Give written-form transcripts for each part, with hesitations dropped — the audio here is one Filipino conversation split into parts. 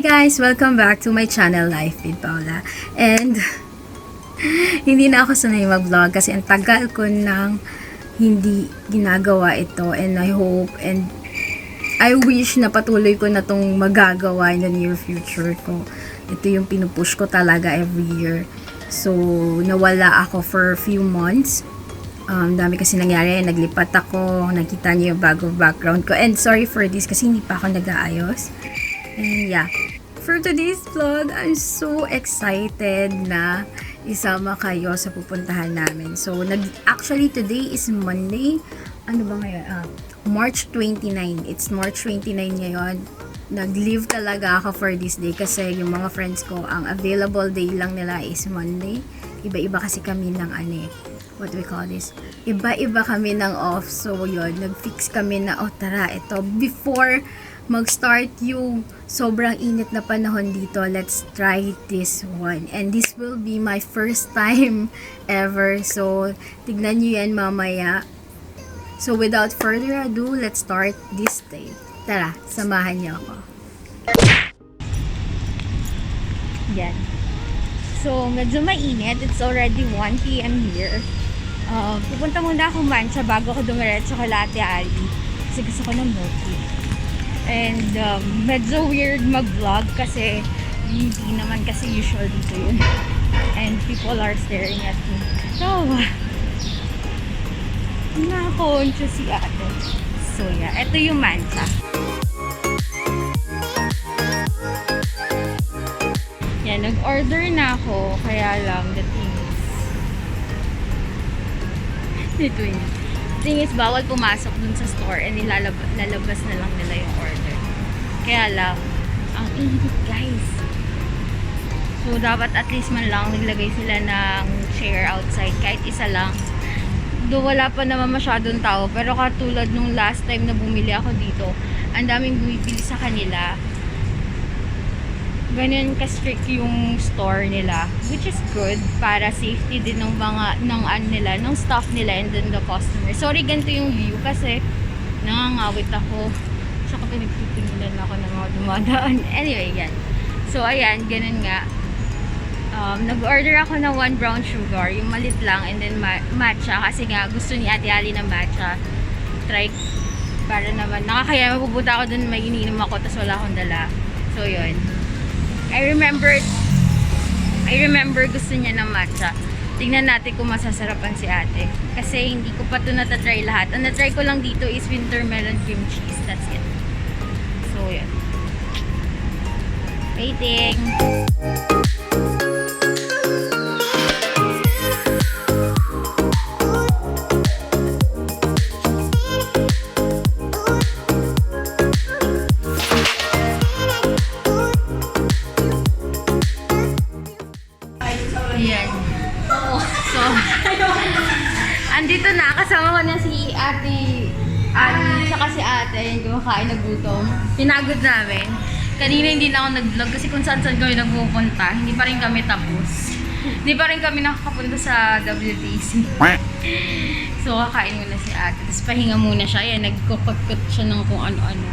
guys! Welcome back to my channel, Life with Paula. And hindi na ako sanay mag-vlog kasi ang tagal ko nang hindi ginagawa ito, and I hope and I wish na patuloy ko na tong magagawa in the near future ko. Ito yung pinupush ko talaga every year. So, nawala ako for a few months. Dami kasi nangyari. Naglipat ako. Nakita niyo yung bago background ko. And sorry for this kasi hindi pa ako nag-aayos. And yeah. For today's vlog, I'm so excited na isama kayo sa pupuntahan namin. So, actually today is Monday. Ano ba ngayon? March 29. It's March 29 ngayon. Nag-leave talaga ako for this day kasi yung mga friends ko, ang available day lang nila is Monday. Iba-iba kasi kami ng what do we call this? Iba-iba kami ng off. So, yun. Nag-fix kami na, tara, ito. Before mag-start yung sobrang init na panahon dito, let's try this one. And this will be my first time ever. So, tignan nyo yan mamaya. So, without further ado, let's start this day. Tara, samahan niyo ako. Yan. So, medyo mainit. It's already 1 p.m. here. Pupunta muna akong mancha bago ako dumiretso kay Latte Alley. Kasi gusto ko ng milk tea. And medyo weird mag-vlog kasi hindi naman kasi usual dito yun. And people are staring at me. So, nakakonsyo si ate. So yeah, ito yung mancha. Yan, nag-order na ako. Kaya lang, the thing is, bawal pumasok dun sa store and lalabas na lang nila yung order. Kaya lang, ang init guys. So, dapat at least man lang naglagay sila ng chair outside. Kahit isa lang. Do wala pa naman masyadong tao. Pero katulad nung last time na bumili ako dito, ang daming bumibili sa kanila. Ganyan ka-strict yung store nila, which is good para safety din ng mga ng staff nila and then the customer. Sorry, ganito yung view kasi nangangawit ako. Tsaka pinagtitinginan ako ng mga dumadaan. Anyway, yan. So, ayan, ganun nga. Nag-order ako ng 1 brown sugar, yung malit lang, and then matcha kasi nga gusto ni Ate Ali ng matcha. Try para naman. Nakakaya mapupunta ako dun, may iniinom ako, tapos wala akong dala. So, yun. I remember gusto niya ng matcha. Tingnan natin kung masasarapan si ate. Kasi hindi ko pa ito natatry lahat. Ang natry ko lang dito is winter melon cream cheese. That's it. So, yan. Waiting. Ayan. So, andito na. Kasama ko na si Ate Ali, tsaka si Ate. Yung kumakain na gutom. Pinagod namin. Kanina hindi na ako nag-vlog kasi kung saan-saan kami nagpupunta. Hindi pa rin kami tapos. Hindi pa rin kami nakakapunta sa WTC. So, kakain muna si Ate. Tapos pahinga muna siya. Ayan, nagkukot-kot siya ng kung ano-ano.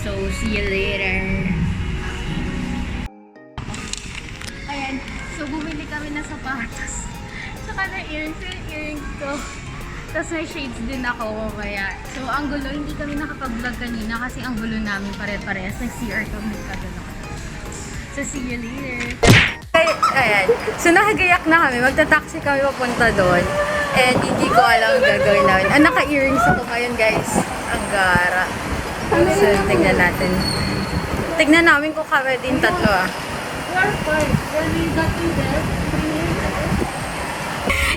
So, see you later. Ayan. So, bumili kami na sapatos. Tsaka na earrings. Yung earrings ko. Tapos may shades din ako mamaya. So, ang gulo, hindi kami nakapag-vlog kanina kasi ang gulo namin pare-parehas. Nag-CR kami nagkagano. So, see you later. Ayan. So, nakagayak na kami. Magta-taxi kami papunta doon. And hindi ko alam ang gagawin namin. Naka-earrings ako ngayon, guys. Ang gara. So, tignan natin. Tignan namin kung kami din tatlo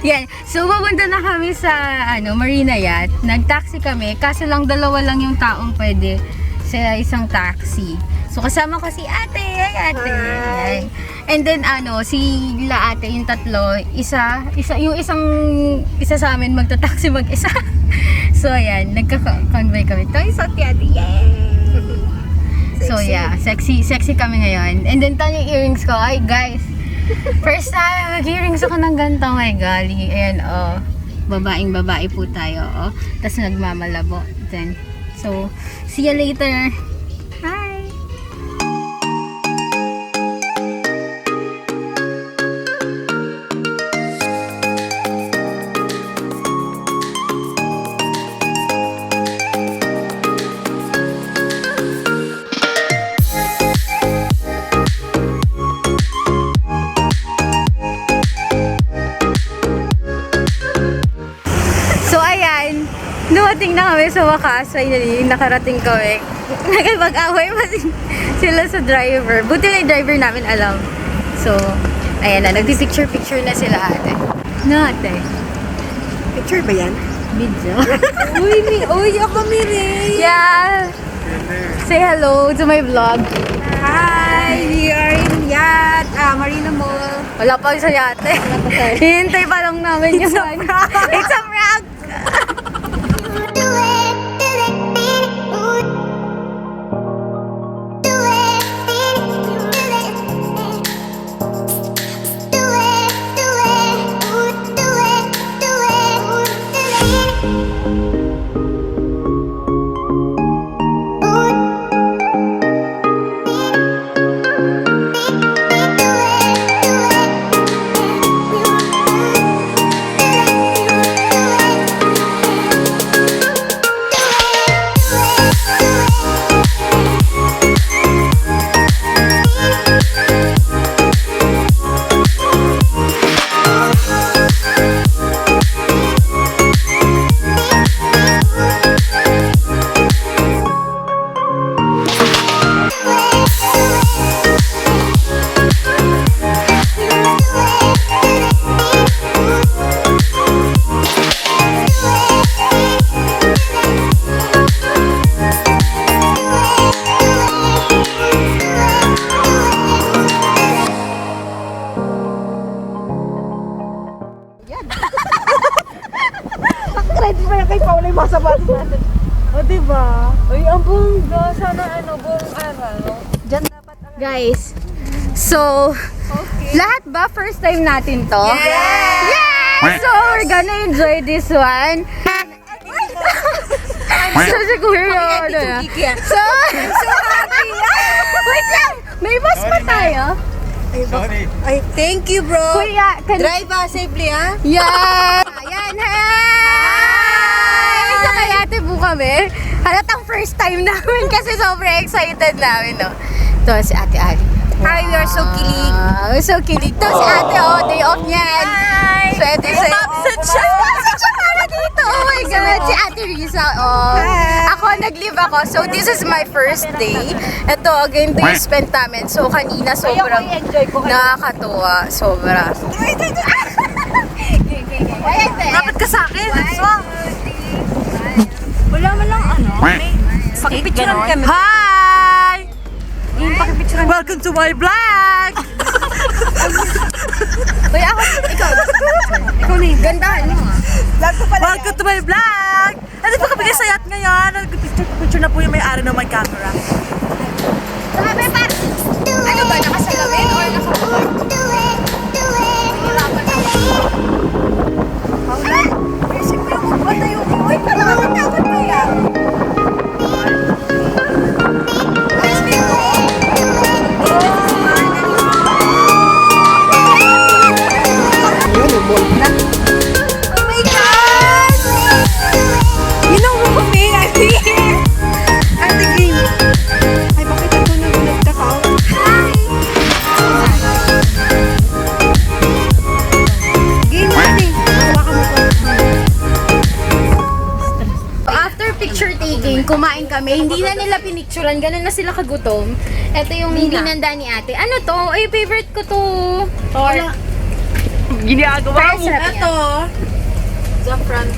Yan. So, papunta na kami sa Marina Yacht. Nag-taxi kami. Kaso lang dalawa lang yung taong pwede sa isang taxi. So, kasama ko si ate. Ay, ate. Hi. And then, si La ate, yung tatlo. Yung isa sa amin magta-taxi mag-isa. So, ayan. Nagka-convoy kami. Ito yung ate. Yay! So, yeah. Sexy kami ngayon. And then, yung earrings ko. Ay, guys. First time, mag-earrings ako ng ganito. My golly. Ayan, babaeng-babae po tayo. Tapos, nagmamalabo. Then, so, see you later. Bye! Nakarating na kami sa wakas. Finally, nakarating kami. Nagpag-away pa sila sa driver. Buti na yung driver namin alam. So, ayan na. Nagdi-picture-picture na sila ate. No, ate. Picture ba yan? Video. Uy, ako Miri! Yeah! Say hello to my vlog. Hi! We are in Yacht, Marina Mall. Wala pa sa yate. Hihintay pa lang namin yung It's a prank! Ready pa yan kay Paula yung mga sapatos natin. O, diba? Uy, ang bongga. Sana buong araw. Diyan dapat ang... Guys, so, lahat ba first time natin to? Yes! Yes! So, we're gonna enjoy this one. So, siguro, ano na. So, I'm so happy. Wait lang! May bus pa tayo? Ay, thank you, bro. Kuya, Drive safely, ha? Yan! Ayan, hi! So, kaya ate po kami. Halatang first time namin kasi sobrang excited namin, no? Ito si Ate Ali. Hi, we are so kilig. We're so kilig. Ito si Ate, oh, day off niyan. Hi! So, ito si... Absent siya! Absent siya para dito. Oh my God. Si Ate Risa, oh. Hi! Ako, nag-leave ako. So, this is my first day. Ito, ganito yung spent namin. So, kanina sobrang nakakatuwa. Sobra. Dapat ka sa akin. Wala man lang ano. Pakipicturean kami. Hi! Welcome to my vlog! Uy, ako, ikaw. Ikaw na yun. Gandahan mo, ah. Welcome to my vlog! Ano po kami sa yacht ngayon? Nag-picture na po yung may-ari ng my camera. Sabi, par. Ano ba, nakasalamin or nakapagod? Paula? Isip ko yung ba tayo? Uy, palakatapat mo yan! Oh my God! You know who me? I'm here! Ate Green. Ay, bakit ako nag-out? Hi! Game natin. Hawakan mo pa. After picture taking, kumain kami. Hindi na nila pinicturean. Ganun na sila kagutom. Ito yung hinanda ni ate. Ano to? Ay, favorite ko to. Or, Ginagawa mo. Ito. Zafran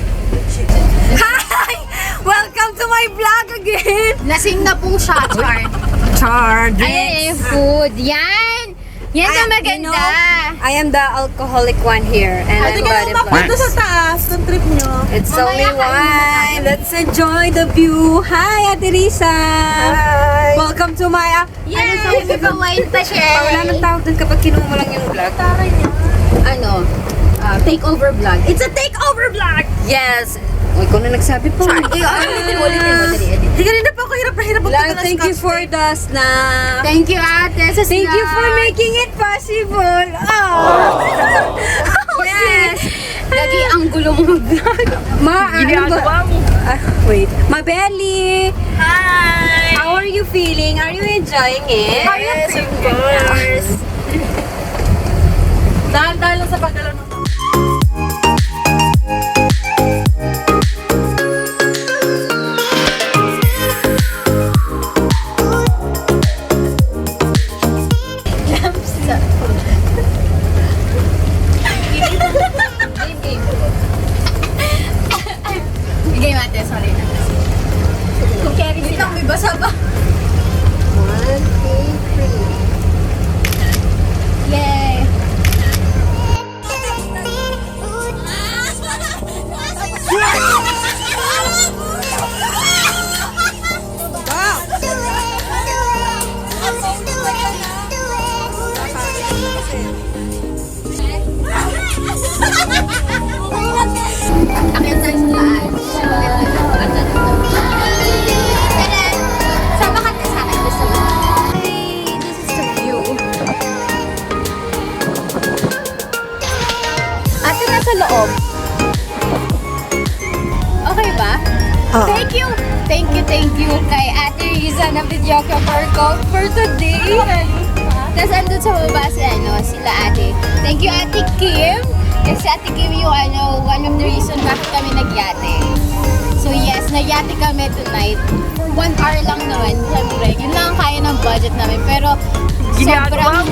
chicken. Hi! Welcome to my vlog again! Lasing na pong siya, Char. Char, Ayan yung food. Yan! Yan na maganda. I am the alcoholic one here. And I'm body Ito sa taas ng trip nyo. It's Mamaya only kain wine. Let's enjoy the view. Hi, Ate Risa. Hi! Welcome to my... Yes! Nagka-wine pa siya. Wala nang tawag dun kapag kinuha mo lang yung vlog. Ano? Takeover vlog. It's a takeover vlog! Yes. Uy, ikaw na nagsabi po. Ulitin mo. Dali. Kanina pa ako hirap na hirap Lang, thank you for the snack. Thank you, ate, sa Thank you for snack. making it possible. Oh. Yes. Lagi ang gulo mo mag-vlog. Wait. Mabelly. Hi! How are you feeling? Are you enjoying it? Yes, of course! Dahan-dahan lang sa pagdalaw ng Bigay natin, sorry na. Kung carry sila, may basa ba? 1, 2, 3. Yay! Akin tayo sa laan. Sama ka na sa akin. Gusto mo? Hey, this is the view. Ate, nasa loob. Okay ba? Oo. Thank you kay Ate Riza na videographer ko for today. Tapos andun sa baba sila Ate. Thank you Ate Kim. Kasi Ate Kim yung one of the reason bakit kami nagyate. So yes, nagyate kami tonight. For 1 hour lang naman. Siyempre, yun lang ang kaya ng budget namin. Pero sobrang,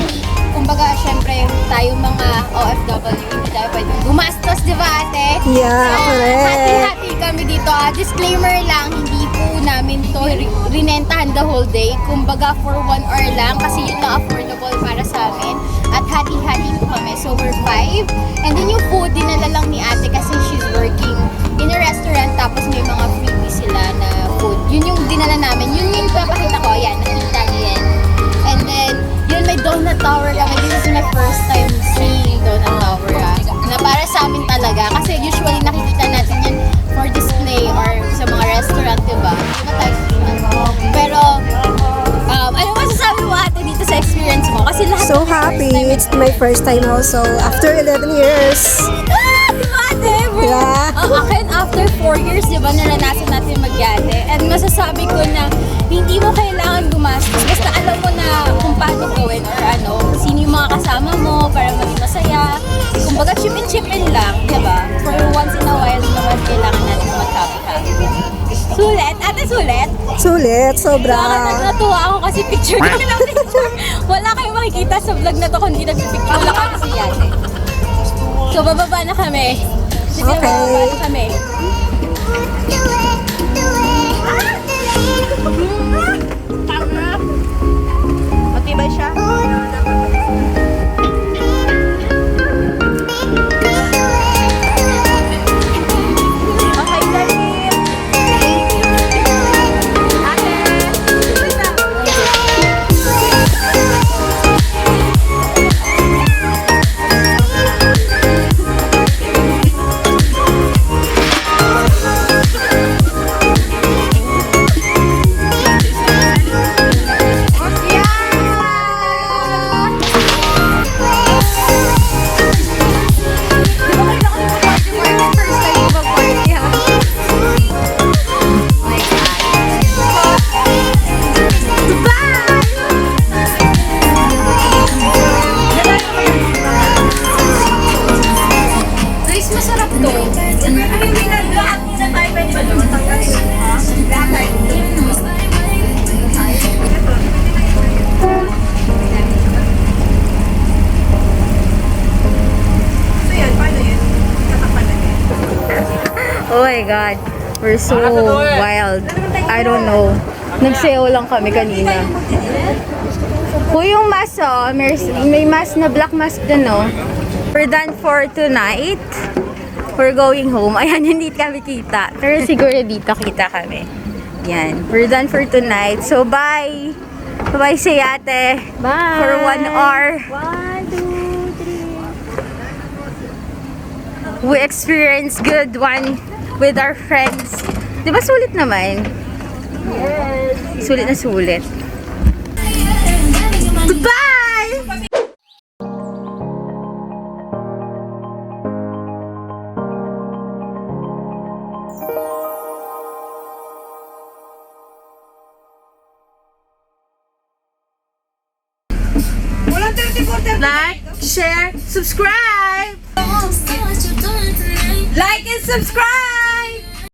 kumbaga, siyempre, tayo mga OFW, hindi tayo pwede gumastos, di ba ate? Yeah, correct. Hati-hati kami dito. Disclaimer lang, hindi po namin to rinentahan the whole day. Kumbaga, for 1 hour lang kasi yun lang affordable para sa amin. At hati-hati po kami. So, we're 5. And then yung food, dinala lang ni ate kasi she's working in a restaurant tapos may mga freebies sila na food. Yun yung dinala namin. Yun yung papakita ko. Yan, nakita niyo yan. And then, yun may donut tower kami. This is my first time seeing donut tower. Na para sa amin talaga. Kasi usually nakikita natin yan for display or sa mga restaurant, diba? Diba tayo? Pero, ano masasabi mo ate dito sa experience mo? Kasi lahat So happy. It's my first time also after 11 years. Diba ate? Yeah. Akin, after 4 years, diba, naranasan natin magyate. And masasabi ko na hindi mo kailangan gumastos. Basta alam mo na kung paano gawin or sino yung mga kasama mo para maging masaya. Kumbaga, chip-in lang, diba? For once in a while naman kailangan natin mag-happy-happy. Sulit? Ate, sulit? Sulit, sobra. Natuwa ako kasi picture ko ng picture. Wala kayong makikita sa vlog na to kung hindi nagpipicture lang kami si Yate. So, bababa na kami. Sige, Okay. bababa na kami. Matibay siya. Okay, Dalim. Ate. Guys, masarap to. Oh my God. We're so wild. I don't know. Nagsayaw lang kami kanina. Hoy, yung mask may mask na black mask dun We're done for tonight. We're going home. Ayan, hindi kami kita. Pero siguro dito kita kami. Yan. We're done for tonight. So, bye! Bye-bye say ate. Bye. For 1 hour. 1, 2, 3. We experienced good one with our friends. Di ba sulit naman? Yes. Sulit na sulit. Bye! Like, share, subscribe! Like and subscribe!